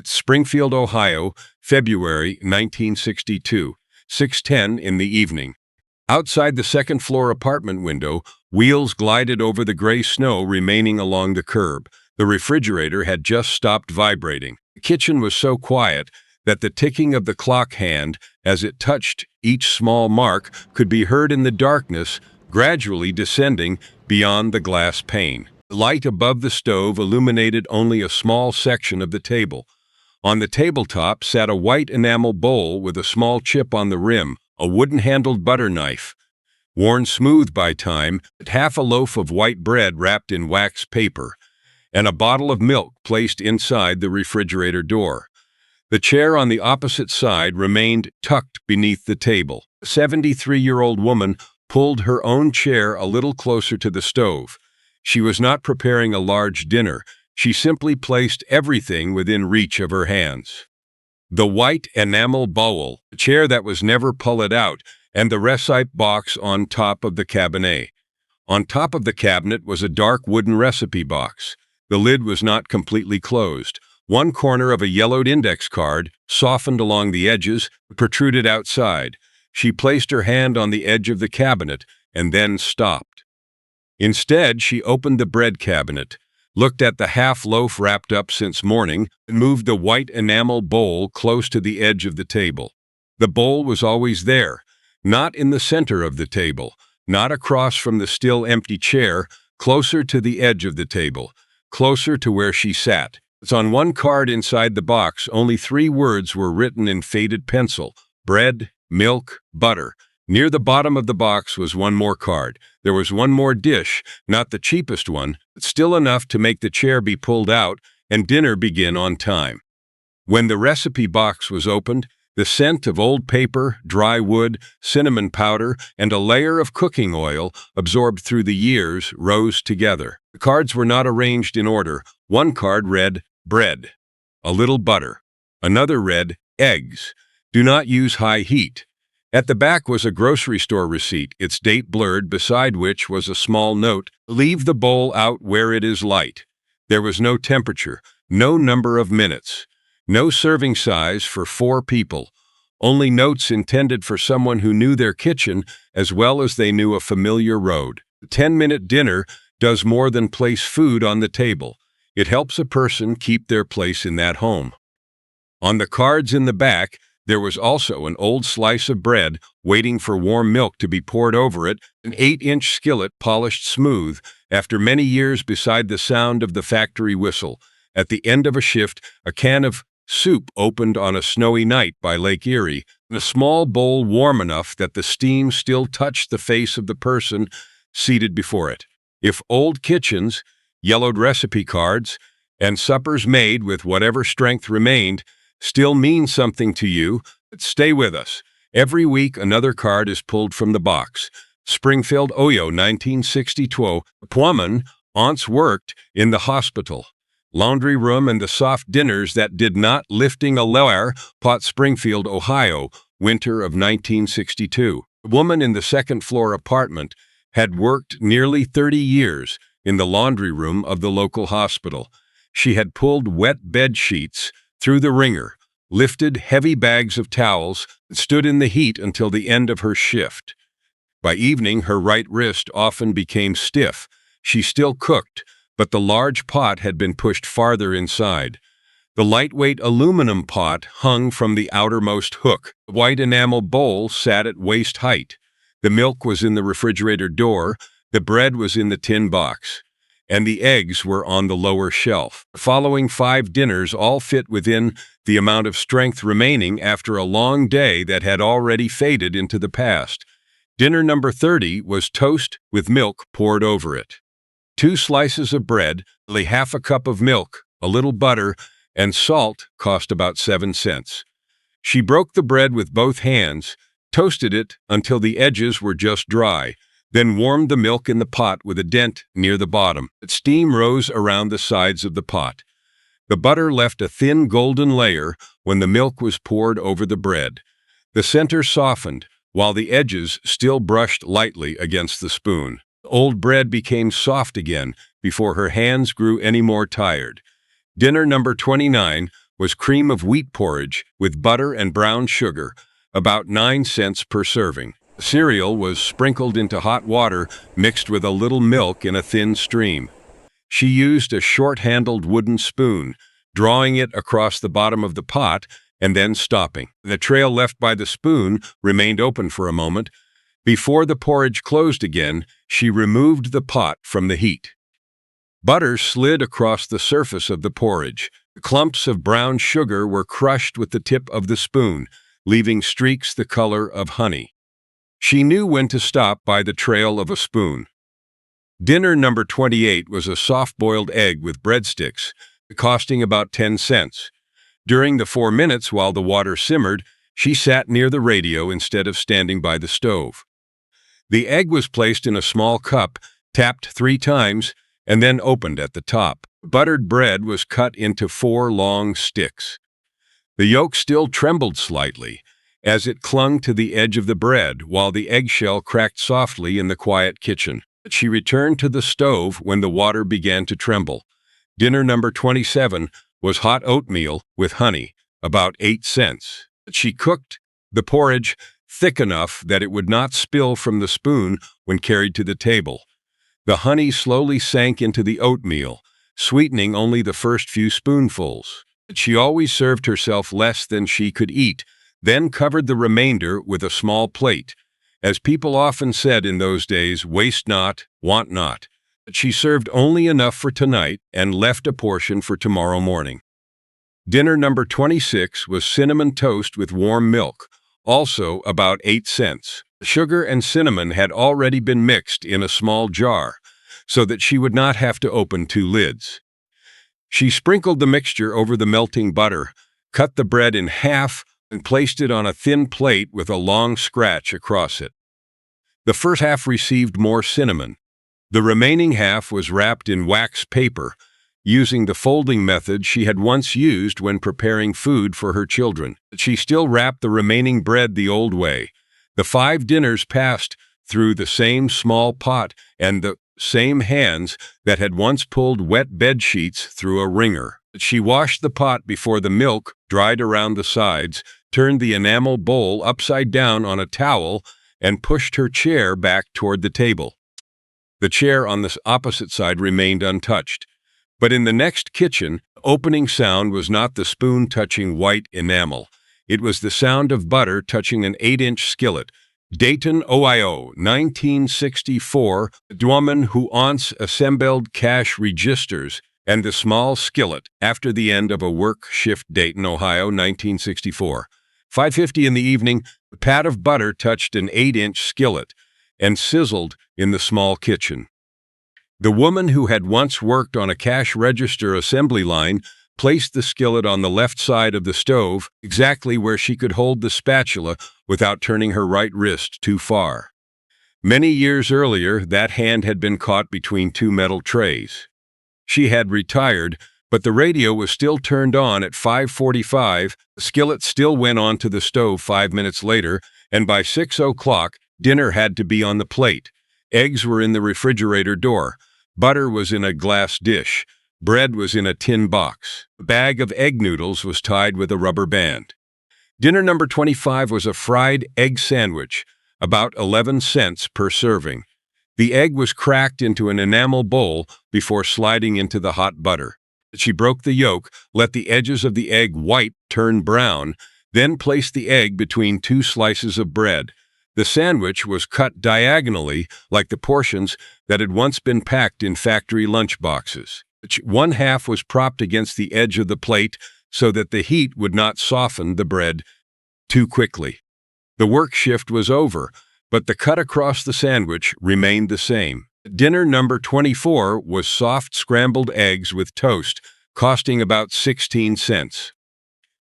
Springfield, Ohio, February 1962, 6:10 in the evening. Outside the second-floor apartment window, wheels glided over the gray snow remaining along the curb. The refrigerator had just stopped vibrating. The kitchen was so quiet that the ticking of the clock hand, as it touched each small mark, could be heard in the darkness, gradually descending beyond the glass pane. The light above the stove illuminated only a small section of the table. On the tabletop sat a white enamel bowl with a small chip on the rim, a wooden-handled butter knife, worn smooth by time, half a loaf of white bread wrapped in wax paper, and a bottle of milk placed inside the refrigerator door. The chair on the opposite side remained tucked beneath the table. The 73-year-old woman pulled her own chair a little closer to the stove. She was not preparing a large dinner. She simply placed everything within reach of her hands. The white enamel bowl, the chair that was never pulled out, and the recipe box on top of the cabinet. On top of the cabinet was a dark wooden recipe box. The lid was not completely closed. One corner of a yellowed index card, softened along the edges, protruded outside. She placed her hand on the edge of the cabinet and then stopped. Instead, she opened the bread cabinet, looked at the half loaf wrapped up since morning, and moved the white enamel bowl close to the edge of the table. The bowl was always there, not in the center of the table, not across from the still empty chair, closer to the edge of the table, closer to where she sat. On one card inside the box, only 3 words were written in faded pencil: bread, milk, butter. Near the bottom of the box was one more card. There was one more dish, not the cheapest one, but still enough to make the chair be pulled out and dinner begin on time. When the recipe box was opened, the scent of old paper, dry wood, cinnamon powder, and a layer of cooking oil, absorbed through the years, rose together. The cards were not arranged in order. One card read, bread, a little butter. Another read, eggs. Do not use high heat. At the back was a grocery store receipt, its date blurred, beside which was a small note, leave the bowl out where it is light. There was no temperature, no number of minutes, no serving size for 4 people, only notes intended for someone who knew their kitchen as well as they knew a familiar road. The 10-minute dinner does more than place food on the table. It helps a person keep their place in that home. On the cards in the back, there was also an old slice of bread waiting for warm milk to be poured over it, an 8-inch skillet polished smooth after many years beside the sound of the factory whistle. At the end of a shift, a can of soup opened on a snowy night by Lake Erie, and a small bowl warm enough that the steam still touched the face of the person seated before it. If old kitchens, yellowed recipe cards, and suppers made with whatever strength remained still mean something to you, stay with us. Every week another card is pulled from the box. Springfield, Ohio, 1962. Woman once worked in the hospital, laundry room, and the soft dinners that did not lifting a lower pot. Springfield, Ohio, winter of 1962. A woman in the second-floor apartment had worked nearly 30 years in the laundry room of the local hospital. She had pulled wet bed sheets through the wringer, lifted heavy bags of towels, and stood in the heat until the end of her shift. By evening, her right wrist often became stiff. She still cooked, but the large pot had been pushed farther inside. The lightweight aluminum pot hung from the outermost hook. The white enamel bowl sat at waist height. The milk was in the refrigerator door, the bread was in the tin box, and the eggs were on the lower shelf. The following 5 dinners all fit within the amount of strength remaining after a long day that had already faded into the past. Dinner number 30 was toast with milk poured over it. 2 slices of bread, nearly half a cup of milk, a little butter, and salt cost about 7 cents. She broke the bread with both hands, toasted it until the edges were just dry, then warmed the milk in the pot with a dent near the bottom. Steam rose around the sides of the pot. The butter left a thin golden layer when the milk was poured over the bread. The center softened, while the edges still brushed lightly against the spoon. Old bread became soft again before her hands grew any more tired. Dinner number 29 was cream of wheat porridge with butter and brown sugar, about 9 cents per serving. Cereal was sprinkled into hot water mixed with a little milk in a thin stream. She used a short-handled wooden spoon, drawing it across the bottom of the pot and then stopping. The trail left by the spoon remained open for a moment. Before the porridge closed again, she removed the pot from the heat. Butter slid across the surface of the porridge. Clumps of brown sugar were crushed with the tip of the spoon, leaving streaks the color of honey. She knew when to stop by the trail of a spoon. Dinner number 28 was a soft-boiled egg with breadsticks, costing about 10 cents. During the 4 minutes while the water simmered, she sat near the radio instead of standing by the stove. The egg was placed in a small cup, tapped 3 times, and then opened at the top. Buttered bread was cut into 4 long sticks. The yolk still trembled slightly as it clung to the edge of the bread while the eggshell cracked softly in the quiet kitchen. She returned to the stove when the water began to tremble. Dinner number 27 was hot oatmeal with honey, about 8 cents. She cooked the porridge thick enough that it would not spill from the spoon when carried to the table. The honey slowly sank into the oatmeal, sweetening only the first few spoonfuls. She always served herself less than she could eat, then covered the remainder with a small plate. As people often said in those days, waste not, want not. She served only enough for tonight and left a portion for tomorrow morning. Dinner number 26 was cinnamon toast with warm milk, also about 8 cents. Sugar and cinnamon had already been mixed in a small jar, so that she would not have to open 2 lids. She sprinkled the mixture over the melting butter, cut the bread in half, and placed it on a thin plate with a long scratch across it. The first half received more cinnamon. The remaining half was wrapped in wax paper, using the folding method she had once used when preparing food for her children. She still wrapped the remaining bread the old way. The 5 dinners passed through the same small pot and the same hands that had once pulled wet bed sheets through a wringer. She washed the pot before the milk dried around the sides, turned the enamel bowl upside down on a towel, and pushed her chair back toward the table. The chair on the opposite side remained untouched. But in the next kitchen, the opening sound was not the spoon touching white enamel. It was the sound of butter touching an 8-inch skillet. Dayton, Ohio, 1964, the woman who once assembled cash registers and the small skillet after the end of a work shift. Dayton, Ohio, 1964. 5:50 in the evening, a pat of butter touched an 8-inch skillet and sizzled in the small kitchen. The woman who had once worked on a cash register assembly line placed the skillet on the left side of the stove, exactly where she could hold the spatula without turning her right wrist too far. Many years earlier, that hand had been caught between 2 metal trays. She had retired, but the radio was still turned on at 5:45, the skillet still went onto the stove 5 minutes later, and by 6 o'clock, dinner had to be on the plate. Eggs were in the refrigerator door. Butter was in a glass dish. Bread was in a tin box. A bag of egg noodles was tied with a rubber band. Dinner number 25 was a fried egg sandwich, about 11 cents per serving. The egg was cracked into an enamel bowl before sliding into the hot butter. She broke the yolk, let the edges of the egg white turn brown, then placed the egg between 2 slices of bread. The sandwich was cut diagonally, like the portions that had once been packed in factory lunch boxes. One half was propped against the edge of the plate so that the heat would not soften the bread too quickly. The work shift was over, but the cut across the sandwich remained the same. Dinner number 24 was soft scrambled eggs with toast, costing about 16 cents.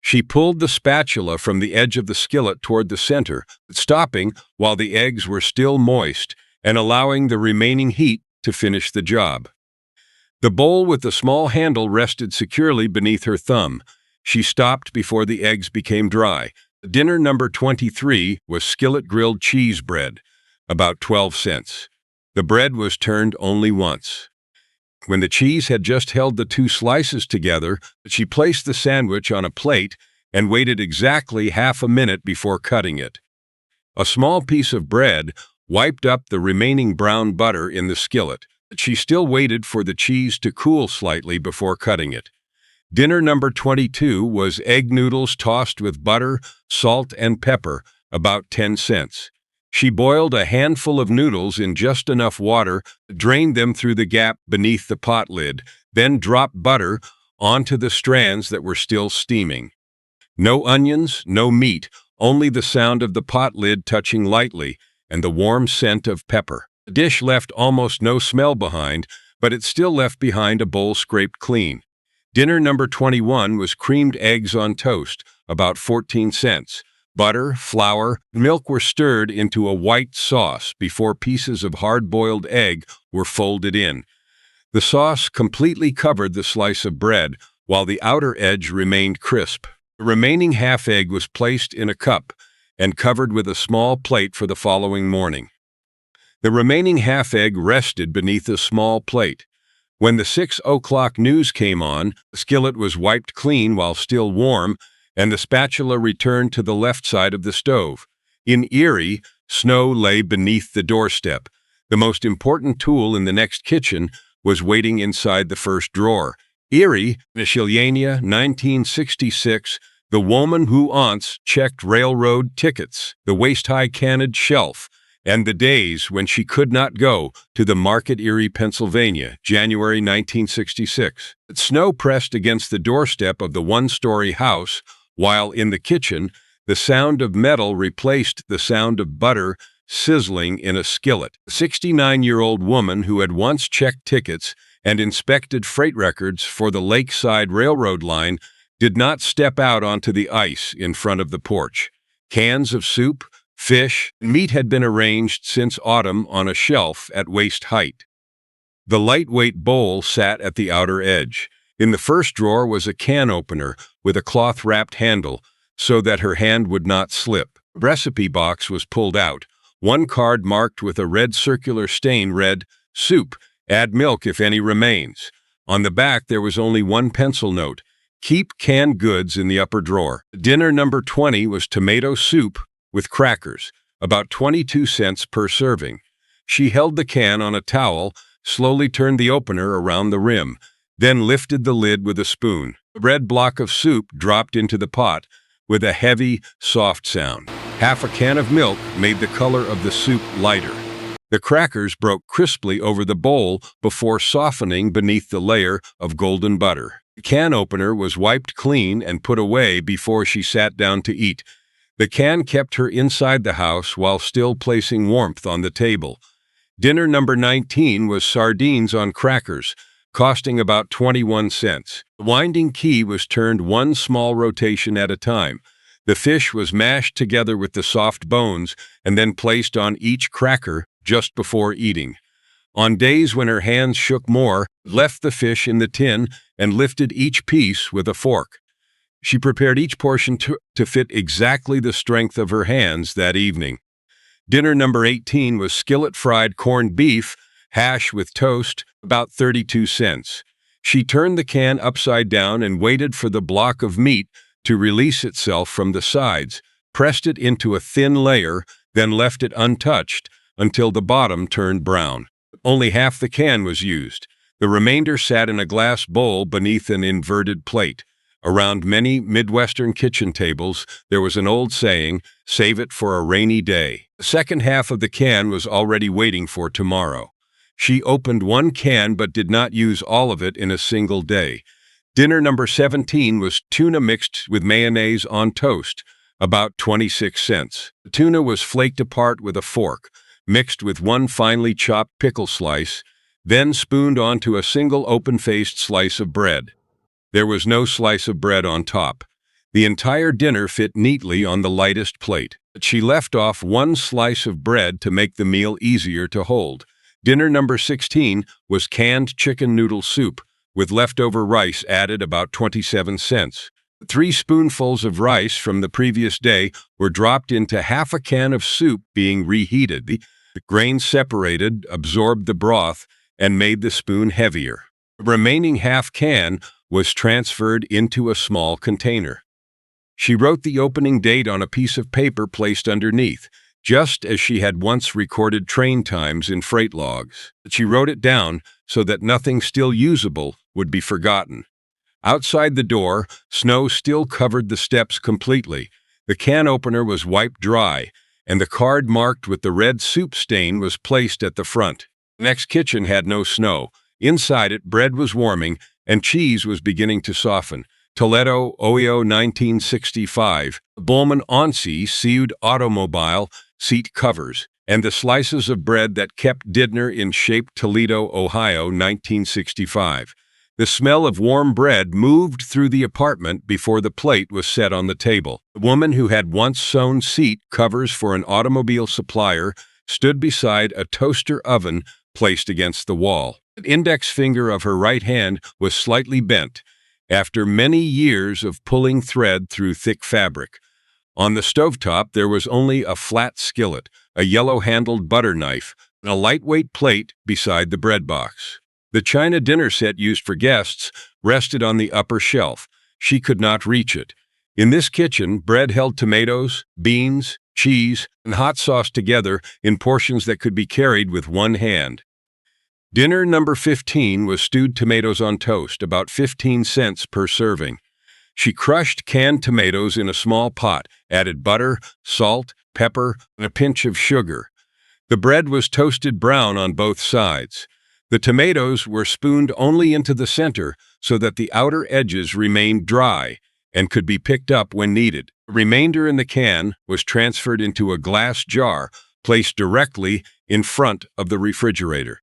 She pulled the spatula from the edge of the skillet toward the center, stopping while the eggs were still moist and allowing the remaining heat to finish the job. The bowl with the small handle rested securely beneath her thumb. She stopped before the eggs became dry. Dinner number 23 was skillet grilled cheese bread, about 12 cents. The bread was turned only once. When the cheese had just held the two slices together, she placed the sandwich on a plate and waited exactly half a minute before cutting it. A small piece of bread wiped up the remaining brown butter in the skillet. She still waited for the cheese to cool slightly before cutting it. Dinner number 22 was egg noodles tossed with butter, salt, and pepper, about 10 cents. She boiled a handful of noodles in just enough water, drained them through the gap beneath the pot lid, then dropped butter onto the strands that were still steaming. No onions, no meat, only the sound of the pot lid touching lightly and the warm scent of pepper. The dish left almost no smell behind, but it still left behind a bowl scraped clean. Dinner number 21 was creamed eggs on toast, about 14 cents. Butter, flour, and milk were stirred into a white sauce before pieces of hard-boiled egg were folded in. The sauce completely covered the slice of bread, while the outer edge remained crisp. The remaining half egg was placed in a cup and covered with a small plate for the following morning. The remaining half egg rested beneath a small plate. When the 6 o'clock news came on, the skillet was wiped clean while still warm, and the spatula returned to the left side of the stove. In Erie, snow lay beneath the doorstep. The most important tool in the next kitchen was waiting inside the first drawer. Erie, Miscellanea, 1966, the woman who once checked railroad tickets, the waist-high canned shelf, and the days when she could not go to the Market, Erie, Pennsylvania, January 1966. Snow pressed against the doorstep of the one-story house, while in the kitchen, the sound of metal replaced the sound of butter sizzling in a skillet. A 69-year-old woman who had once checked tickets and inspected freight records for the Lakeside Railroad line did not step out onto the ice in front of the porch. Cans of soup, fish, and meat had been arranged since autumn on a shelf at waist height. The lightweight bowl sat at the outer edge. In the first drawer was a can opener with a cloth-wrapped handle so that her hand would not slip. A recipe box was pulled out. One card marked with a red circular stain read, "Soup, add milk if any remains." On the back there was only one pencil note, "Keep canned goods in the upper drawer." Dinner number 20 was tomato soup with crackers, about 22 cents per serving. She held the can on a towel, slowly turned the opener around the rim, then lifted the lid with a spoon. The red block of soup dropped into the pot with a heavy, soft sound. Half a can of milk made the color of the soup lighter. The crackers broke crisply over the bowl before softening beneath the layer of golden butter. The can opener was wiped clean and put away before she sat down to eat. The can kept her inside the house while still placing warmth on the table. Dinner number 19 was sardines on crackers, costing about 21 cents. The winding key was turned one small rotation at a time. The fish was mashed together with the soft bones and then placed on each cracker just before eating. On days when her hands shook more, left the fish in the tin and lifted each piece with a fork. She prepared each portion to fit exactly the strength of her hands that evening. Dinner number 18 was skillet-fried corned beef, hash with toast, about 32 cents. She turned the can upside down and waited for the block of meat to release itself from the sides, pressed it into a thin layer, then left it untouched until the bottom turned brown. Only half the can was used. The remainder sat in a glass bowl beneath an inverted plate. Around many Midwestern kitchen tables, there was an old saying, "Save it for a rainy day." The second half of the can was already waiting for tomorrow. She opened one can but did not use all of it in a single day. Dinner number 17 was tuna mixed with mayonnaise on toast, about 26 cents. The tuna was flaked apart with a fork, mixed with one finely chopped pickle slice, then spooned onto a single open-faced slice of bread. There was no slice of bread on top. The entire dinner fit neatly on the lightest plate. She left off one slice of bread to make the meal easier to hold. Dinner number 16 was canned chicken noodle soup, with leftover rice added, about 27 cents. 3 spoonfuls of rice from the previous day were dropped into half a can of soup being reheated. The grains separated, absorbed the broth, and made the spoon heavier. The remaining half can was transferred into a small container. She wrote the opening date on a piece of paper placed underneath, just as she had once recorded train times in freight logs. She wrote it down so that nothing still usable would be forgotten. Outside the door, snow still covered the steps completely. The can opener was wiped dry, and the card marked with the red soup stain was placed at the front. The next kitchen had no snow. Inside it, bread was warming, and cheese was beginning to soften. Toledo, Ohio, 1965. Bowman Onsi sewed automobile seat covers, and the slices of bread that kept dinner in shape. Toledo, Ohio, 1965. The smell of warm bread moved through the apartment before the plate was set on the table. The woman who had once sewn seat covers for an automobile supplier stood beside a toaster oven placed against the wall. The index finger of her right hand was slightly bent, after many years of pulling thread through thick fabric. On the stovetop there was only a flat skillet, a yellow-handled butter knife, and a lightweight plate beside the bread box. The china dinner set used for guests rested on the upper shelf. She could not reach it. In this kitchen, bread held tomatoes, beans, cheese, and hot sauce together in portions that could be carried with one hand. Dinner number 15 was stewed tomatoes on toast, about 15 cents per serving. She crushed canned tomatoes in a small pot, added butter, salt, pepper, and a pinch of sugar. The bread was toasted brown on both sides. The tomatoes were spooned only into the center so that the outer edges remained dry and could be picked up when needed. The remainder in the can was transferred into a glass jar placed directly in front of the refrigerator.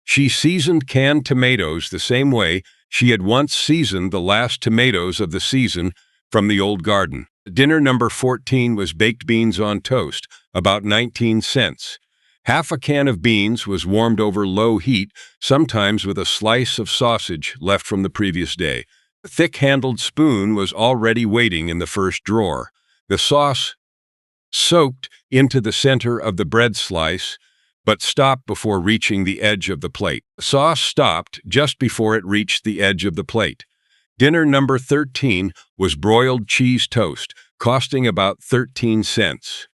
She seasoned canned tomatoes the same way she had once seasoned the last tomatoes of the season from the old garden. Dinner number 14 was baked beans on toast, about 19 cents. Half a can of beans was warmed over low heat, sometimes with a slice of sausage left from the previous day. A thick-handled spoon was already waiting in the first drawer. The sauce soaked into the center of the bread slice, but stopped before reaching the edge of the plate. The sauce stopped just before it reached the edge of the plate. Dinner number 13 was broiled cheese toast, costing about 13 cents.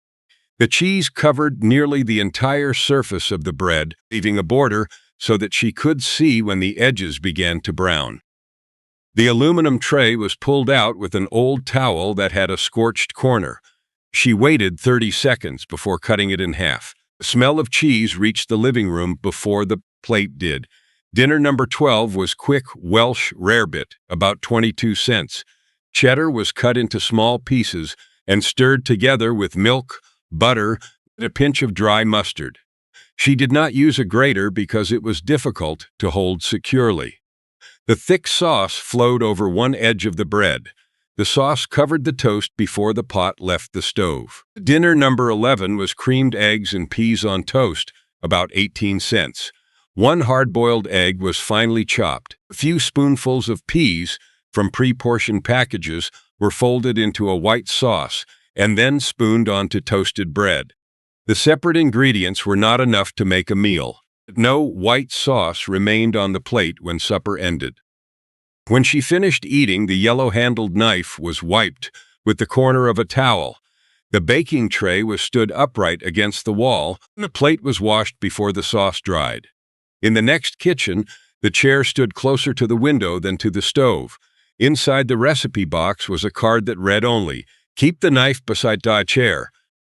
The cheese covered nearly the entire surface of the bread, leaving a border so that she could see when the edges began to brown. The aluminum tray was pulled out with an old towel that had a scorched corner. She waited 30 seconds before cutting it in half. The smell of cheese reached the living room before the plate did. Dinner number 12 was quick Welsh rarebit, about 22 cents. Cheddar was cut into small pieces and stirred together with milk, butter, and a pinch of dry mustard. She did not use a grater because it was difficult to hold securely. The thick sauce flowed over one edge of the bread. The sauce covered the toast before the pot left the stove. Dinner number 11 was creamed eggs and peas on toast, about 18 cents. One hard-boiled egg was finely chopped. A few spoonfuls of peas from pre-portioned packages were folded into a white sauce and then spooned onto toasted bread. The separate ingredients were not enough to make a meal. No white sauce remained on the plate when supper ended. When she finished eating, the yellow-handled knife was wiped with the corner of a towel. The baking tray was stood upright against the wall, and the plate was washed before the sauce dried. In the next kitchen, the chair stood closer to the window than to the stove. Inside the recipe box was a card that read only, "Keep the knife beside the chair."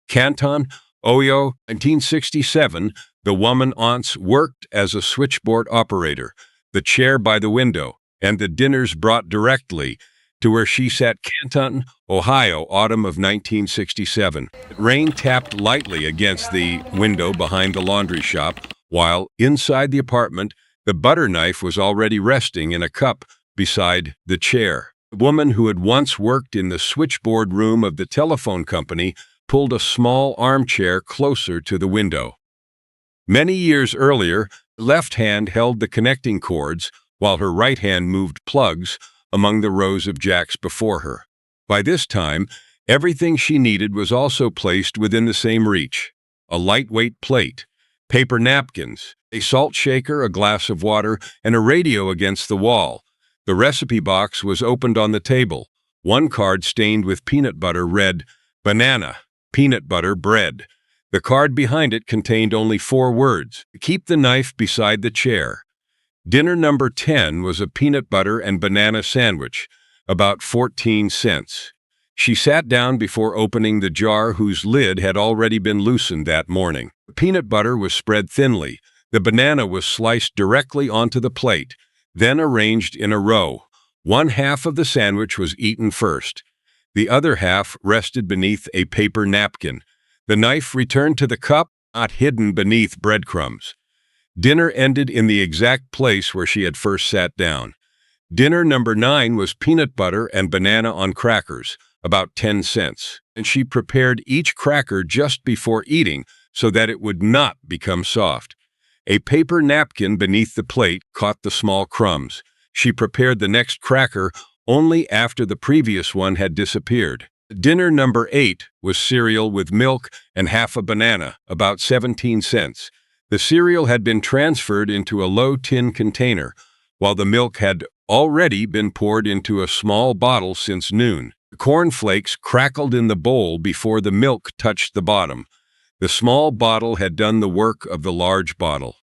Canton, Ohio, 1967, the woman aunts worked as a switchboard operator, the chair by the window, and the dinners brought directly to where she sat. Canton, Ohio, autumn of 1967. Rain tapped lightly against the window behind the laundry shop, while inside the apartment, the butter knife was already resting in a cup beside the chair. The woman who had once worked in the switchboard room of the telephone company pulled a small armchair closer to the window. Many years earlier, the left hand held the connecting cords, while her right hand moved plugs among the rows of jacks before her. By this time, everything she needed was also placed within the same reach. A lightweight plate, paper napkins, a salt shaker, a glass of water, and a radio against the wall. The recipe box was opened on the table. One card stained with peanut butter read, "Banana, peanut butter, bread." The card behind it contained only 4 words, "Keep the knife beside the chair." Dinner number 10 was a peanut butter and banana sandwich, about 14 cents. She sat down before opening the jar whose lid had already been loosened that morning. The peanut butter was spread thinly. The banana was sliced directly onto the plate, then arranged in a row. One half of the sandwich was eaten first. The other half rested beneath a paper napkin. The knife returned to the cup, not hidden beneath breadcrumbs. Dinner ended in the exact place where she had first sat down. Dinner number 9 was peanut butter and banana on crackers, about 10 cents, and she prepared each cracker just before eating so that it would not become soft. A paper napkin beneath the plate caught the small crumbs. She prepared the next cracker only after the previous one had disappeared. Dinner number 8 was cereal with milk and half a banana, about 17 cents. The cereal had been transferred into a low tin container, while the milk had already been poured into a small bottle since noon. The cornflakes crackled in the bowl before the milk touched the bottom. The small bottle had done the work of the large bottle.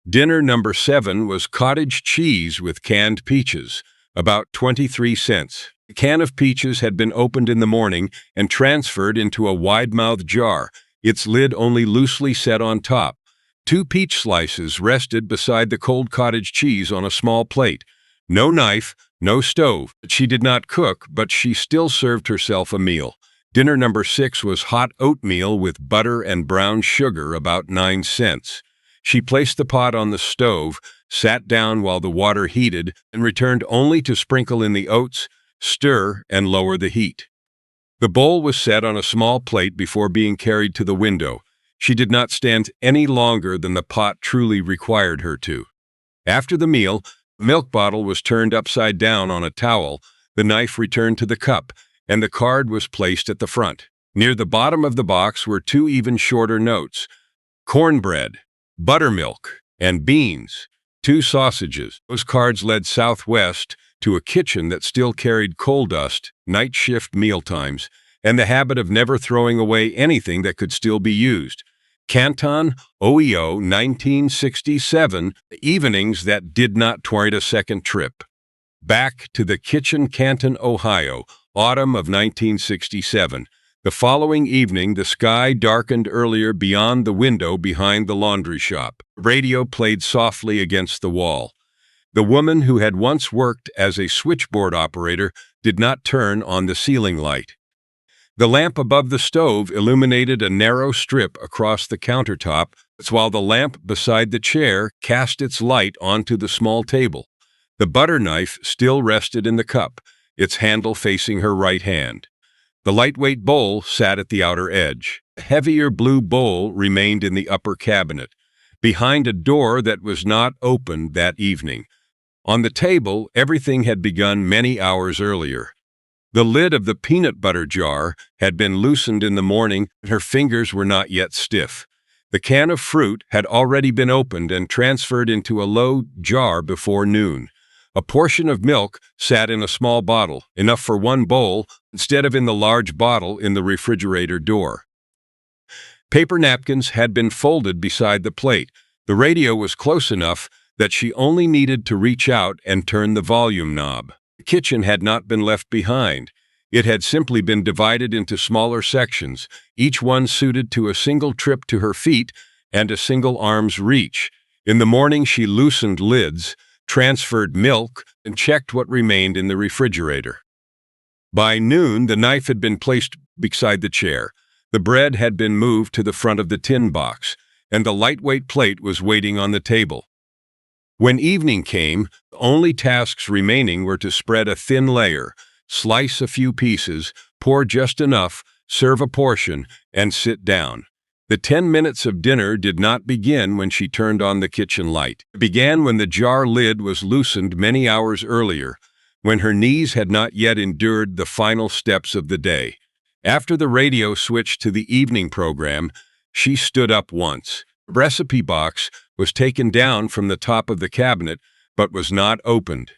Dinner number 7 was cottage cheese with canned peaches, about 23 cents. The can of peaches had been opened in the morning and transferred into a wide-mouthed jar, its lid only loosely set on top. 2 peach slices rested beside the cold cottage cheese on a small plate. No knife, no stove. She did not cook, but she still served herself a meal. Dinner number 6 was hot oatmeal with butter and brown sugar, about 9 cents. She placed the pot on the stove, sat down while the water heated, and returned only to sprinkle in the oats, stir, and lower the heat. The bowl was set on a small plate before being carried to the window. She did not stand any longer than the pot truly required her to. After the meal, the milk bottle was turned upside down on a towel, the knife returned to the cup, and the card was placed at the front. Near the bottom of the box were 2 even shorter notes: cornbread, buttermilk, and beans, 2 sausages. Those cards led southwest to a kitchen that still carried coal dust, night shift mealtimes, and the habit of never throwing away anything that could still be used. Canton, OEO, 1967, evenings that did not warrant a second trip. Back to the kitchen, Canton, Ohio, autumn of 1967. The following evening, the sky darkened earlier beyond the window behind the laundry shop. Radio played softly against the wall. The woman who had once worked as a switchboard operator did not turn on the ceiling light. The lamp above the stove illuminated a narrow strip across the countertop, while the lamp beside the chair cast its light onto the small table. The butter knife still rested in the cup, its handle facing her right hand. The lightweight bowl sat at the outer edge. A heavier blue bowl remained in the upper cabinet, behind a door that was not opened that evening. On the table, everything had begun many hours earlier. The lid of the peanut butter jar had been loosened in the morning, and her fingers were not yet stiff. The can of fruit had already been opened and transferred into a low jar before noon. A portion of milk sat in a small bottle, enough for 1 bowl, instead of in the large bottle in the refrigerator door. Paper napkins had been folded beside the plate. The radio was close enough that she only needed to reach out and turn the volume knob. The kitchen had not been left behind. It had simply been divided into smaller sections, each one suited to a single trip to her feet and a single arm's reach. In the morning, she loosened lids, transferred milk, and checked what remained in the refrigerator. By noon, the knife had been placed beside the chair. The bread had been moved to the front of the tin box, and the lightweight plate was waiting on the table. When evening came, the only tasks remaining were to spread a thin layer, slice a few pieces, pour just enough, serve a portion, and sit down. The 10 minutes of dinner did not begin when she turned on the kitchen light. It began when the jar lid was loosened many hours earlier, when her knees had not yet endured the final steps of the day. After the radio switched to the evening program, she stood up once. The recipe box was taken down from the top of the cabinet, but was not opened.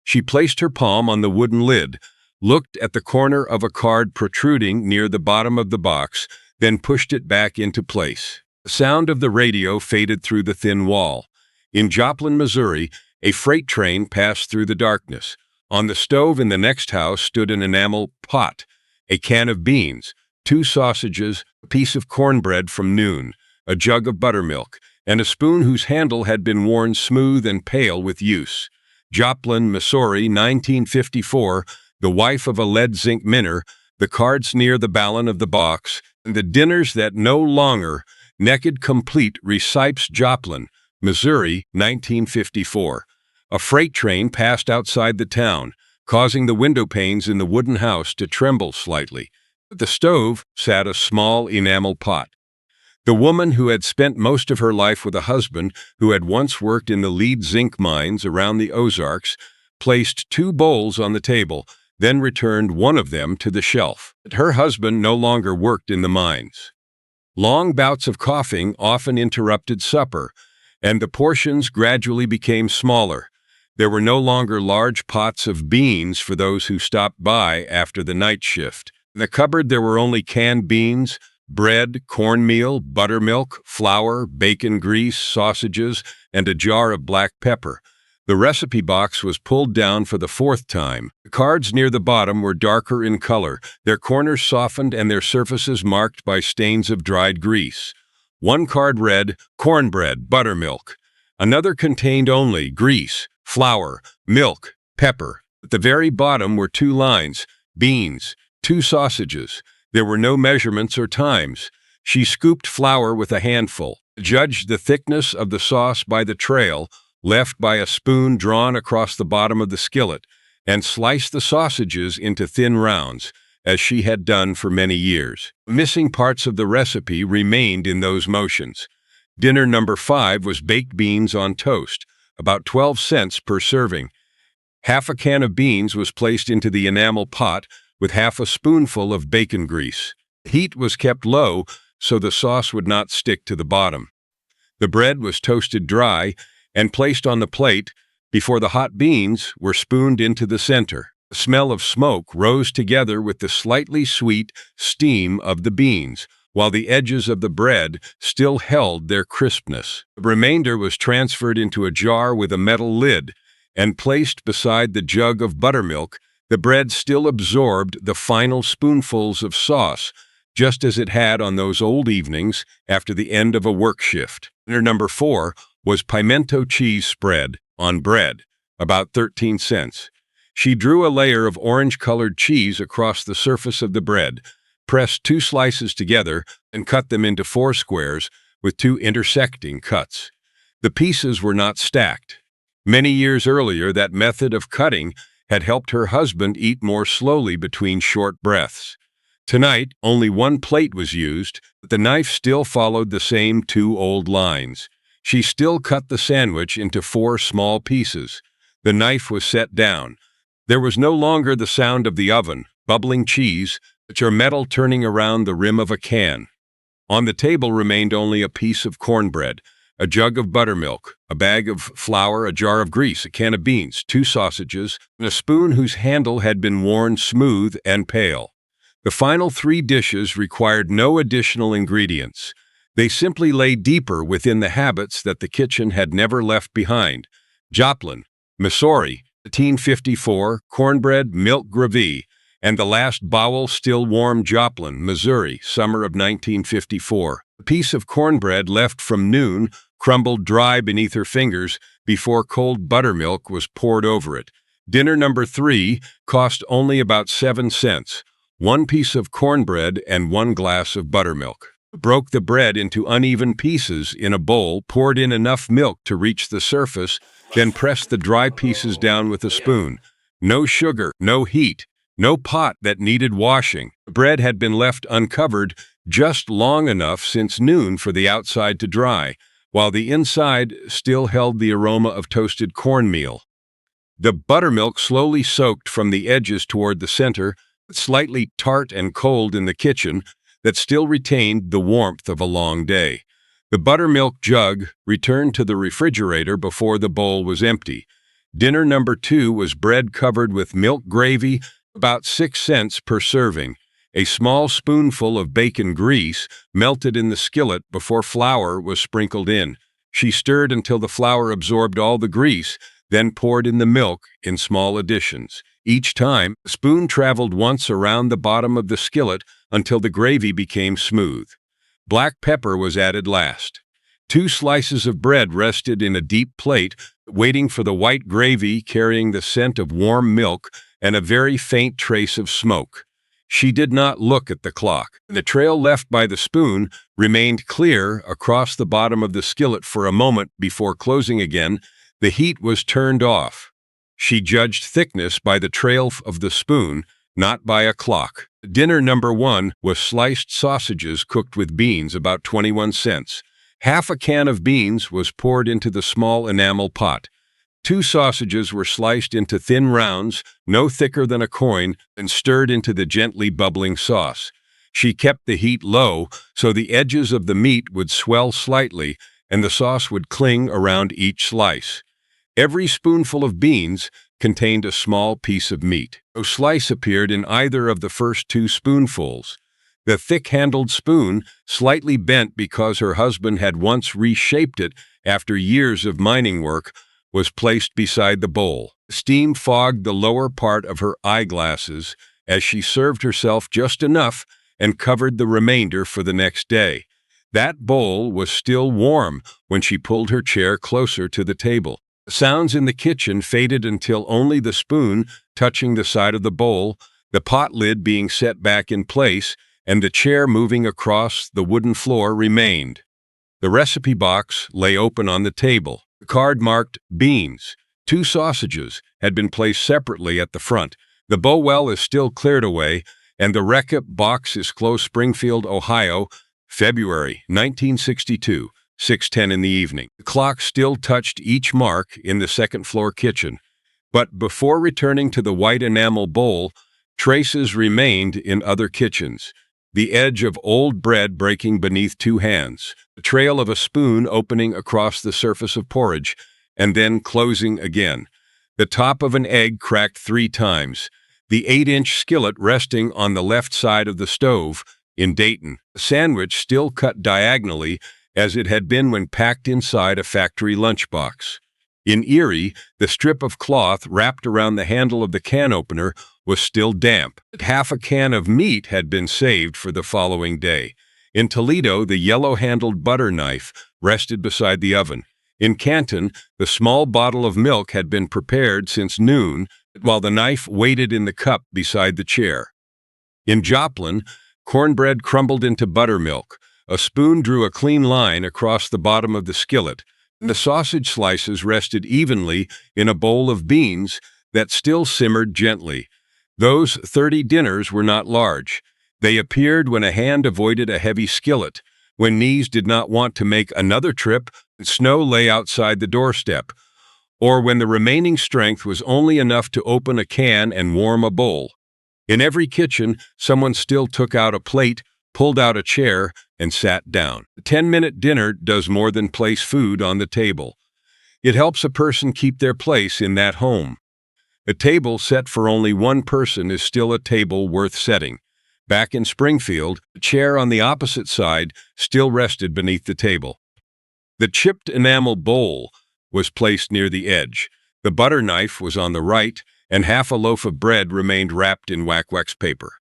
She placed her palm on the wooden lid, looked at the corner of a card protruding near the bottom of the box, then pushed it back into place. The sound of the radio faded through the thin wall. In Joplin, Missouri, a freight train passed through the darkness. On the stove in the next house stood an enamel pot, a can of beans, 2 sausages, a piece of cornbread from noon, a jug of buttermilk, and a spoon whose handle had been worn smooth and pale with use. Joplin, Missouri, 1954, the wife of a lead-zinc miner, the cards near the ballon of the box, and the dinners that no longer, naked complete, recipes Joplin, Missouri, 1954. A freight train passed outside the town, causing the window panes in the wooden house to tremble slightly. At the stove sat a small enamel pot. The woman, who had spent most of her life with a husband who had once worked in the lead zinc mines around the Ozarks, placed 2 bowls on the table, then returned one of them to the shelf. Her husband no longer worked in the mines. Long bouts of coughing often interrupted supper, and the portions gradually became smaller. There were no longer large pots of beans for those who stopped by after the night shift. In the cupboard there were only canned beans, bread, cornmeal, buttermilk, flour, bacon grease, sausages, and a jar of black pepper. The recipe box was pulled down for the 4th time. The cards near the bottom were darker in color, their corners softened and their surfaces marked by stains of dried grease. One card read, cornbread, buttermilk. Another contained only grease, flour, milk, pepper. At the very bottom were 2 lines, beans, 2 sausages. There were no measurements or times. She scooped flour with a handful, judged the thickness of the sauce by the trail left by a spoon drawn across the bottom of the skillet, and sliced the sausages into thin rounds, as she had done for many years. Missing parts of the recipe remained in those motions. Dinner number 5 was baked beans on toast, about 12 cents per serving. Half a can of beans was placed into the enamel pot with half a spoonful of bacon grease. The heat was kept low so the sauce would not stick to the bottom. The bread was toasted dry and placed on the plate before the hot beans were spooned into the center. The smell of smoke rose together with the slightly sweet steam of the beans, while the edges of the bread still held their crispness. The remainder was transferred into a jar with a metal lid and placed beside the jug of buttermilk. The bread still absorbed the final spoonfuls of sauce, just as it had on those old evenings after the end of a work shift. Dinner number 4 was pimento cheese spread on bread, about 13 cents. She drew a layer of orange-colored cheese across the surface of the bread, pressed 2 slices together, and cut them into 4 squares with 2 intersecting cuts. The pieces were not stacked. Many years earlier, that method of cutting had helped her husband eat more slowly between short breaths. Tonight, only 1 plate was used, but the knife still followed the same 2 old lines. She still cut the sandwich into 4 small pieces. The knife was set down. There was no longer the sound of the oven, bubbling cheese, but your metal turning around the rim of a can. On the table remained only a piece of cornbread, a jug of buttermilk, a bag of flour, a jar of grease, a can of beans, 2 sausages, and a spoon whose handle had been worn smooth and pale. The final 3 dishes required no additional ingredients. They simply lay deeper within the habits that the kitchen had never left behind. Joplin, Missouri, 1854, cornbread, milk gravy, and the last bowel still warm. Joplin, Missouri, summer of 1954. A piece of cornbread left from noon crumbled dry beneath her fingers before cold buttermilk was poured over it. Dinner number 3 cost only about 7 cents, 1 piece of cornbread and 1 glass of buttermilk. Broke the bread into uneven pieces in a bowl, poured in enough milk to reach the surface, then pressed the dry pieces down with a spoon. No sugar, no heat, no pot that needed washing. The bread had been left uncovered just long enough since noon for the outside to dry, while the inside still held the aroma of toasted cornmeal. The buttermilk slowly soaked from the edges toward the center, slightly tart and cold in the kitchen, that still retained the warmth of a long day. The buttermilk jug returned to the refrigerator before the bowl was empty. Dinner number 2 was bread covered with milk gravy, about 6 cents per serving. A small spoonful of bacon grease melted in the skillet before flour was sprinkled in. She stirred until the flour absorbed all the grease, then poured in the milk in small additions. Each time, the spoon traveled once around the bottom of the skillet until the gravy became smooth. Black pepper was added last. 2 slices of bread rested in a deep plate, waiting for the white gravy carrying the scent of warm milk and a very faint trace of smoke. She did not look at the clock. The trail left by the spoon remained clear across the bottom of the skillet for a moment before closing again. The heat was turned off. She judged thickness by the trail of the spoon, not by a clock. Dinner number 1 was sliced sausages cooked with beans, about 21 cents. Half a can of beans was poured into the small enamel pot. 2 sausages were sliced into thin rounds, no thicker than a coin, and stirred into the gently bubbling sauce. She kept the heat low so the edges of the meat would swell slightly and the sauce would cling around each slice. Every spoonful of beans contained a small piece of meat. No slice appeared in either of the first 2 spoonfuls. The thick-handled spoon, slightly bent because her husband had once reshaped it after years of mining work, was placed beside the bowl. Steam fogged the lower part of her eyeglasses as she served herself just enough and covered the remainder for the next day. That bowl was still warm when she pulled her chair closer to the table. The sounds in the kitchen faded until only the spoon touching the side of the bowl, the pot lid being set back in place, and the chair moving across the wooden floor remained. The recipe box lay open on the table. The card marked beans. 2 sausages had been placed separately at the front. The bow well is still cleared away, and the receipt box is closed. Springfield, Ohio, February 1962, 6:10 in the evening. The clock still touched each mark in the second-floor kitchen, but before returning to the white enamel bowl, traces remained in other kitchens. The edge of old bread breaking beneath 2 hands, the trail of a spoon opening across the surface of porridge, and then closing again. The top of an egg cracked 3 times, the 8-inch skillet resting on the left side of the stove. In Dayton, a sandwich still cut diagonally as it had been when packed inside a factory lunchbox. In Erie, the strip of cloth wrapped around the handle of the can opener was still damp. Half a can of meat had been saved for the following day. In Toledo, the yellow-handled butter knife rested beside the oven. In Canton, the small bottle of milk had been prepared since noon, while the knife waited in the cup beside the chair. In Joplin, cornbread crumbled into buttermilk. A spoon drew a clean line across the bottom of the skillet. The sausage slices rested evenly in a bowl of beans that still simmered gently. Those 30 dinners were not large. They appeared when a hand avoided a heavy skillet, when knees did not want to make another trip, and snow lay outside the doorstep, or when the remaining strength was only enough to open a can and warm a bowl. In every kitchen, someone still took out a plate, pulled out a chair, and sat down. A 10-minute dinner does more than place food on the table. It helps a person keep their place in that home. A table set for only one person is still a table worth setting. Back in Springfield, a chair on the opposite side still rested beneath the table. The chipped enamel bowl was placed near the edge. The butter knife was on the right, and half a loaf of bread remained wrapped in wax paper.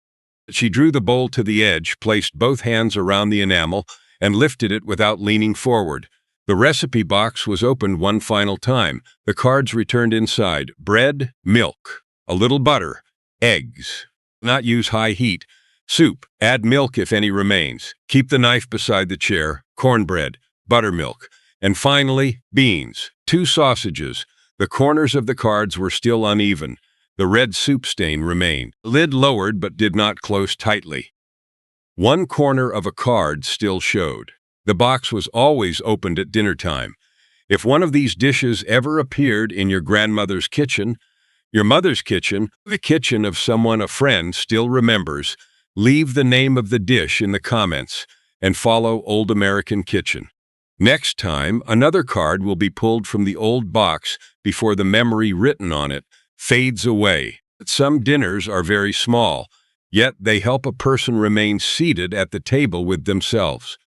She drew the bowl to the edge, placed both hands around the enamel, and lifted it without leaning forward. The recipe box was opened one final time. The cards returned inside. Bread, milk, a little butter, eggs. Not use high heat. Soup. Add milk if any remains. Keep the knife beside the chair. Cornbread, buttermilk. And finally, beans. 2 sausages. The corners of the cards were still uneven. The red soup stain remained. The lid lowered but did not close tightly. One corner of a card still showed. The box was always opened at dinner time. If one of these dishes ever appeared in your grandmother's kitchen, your mother's kitchen, the kitchen of someone a friend still remembers, leave the name of the dish in the comments and follow Old American Kitchen. Next time, another card will be pulled from the old box before the memory written on it fades away. Some dinners are very small, yet they help a person remain seated at the table with themselves.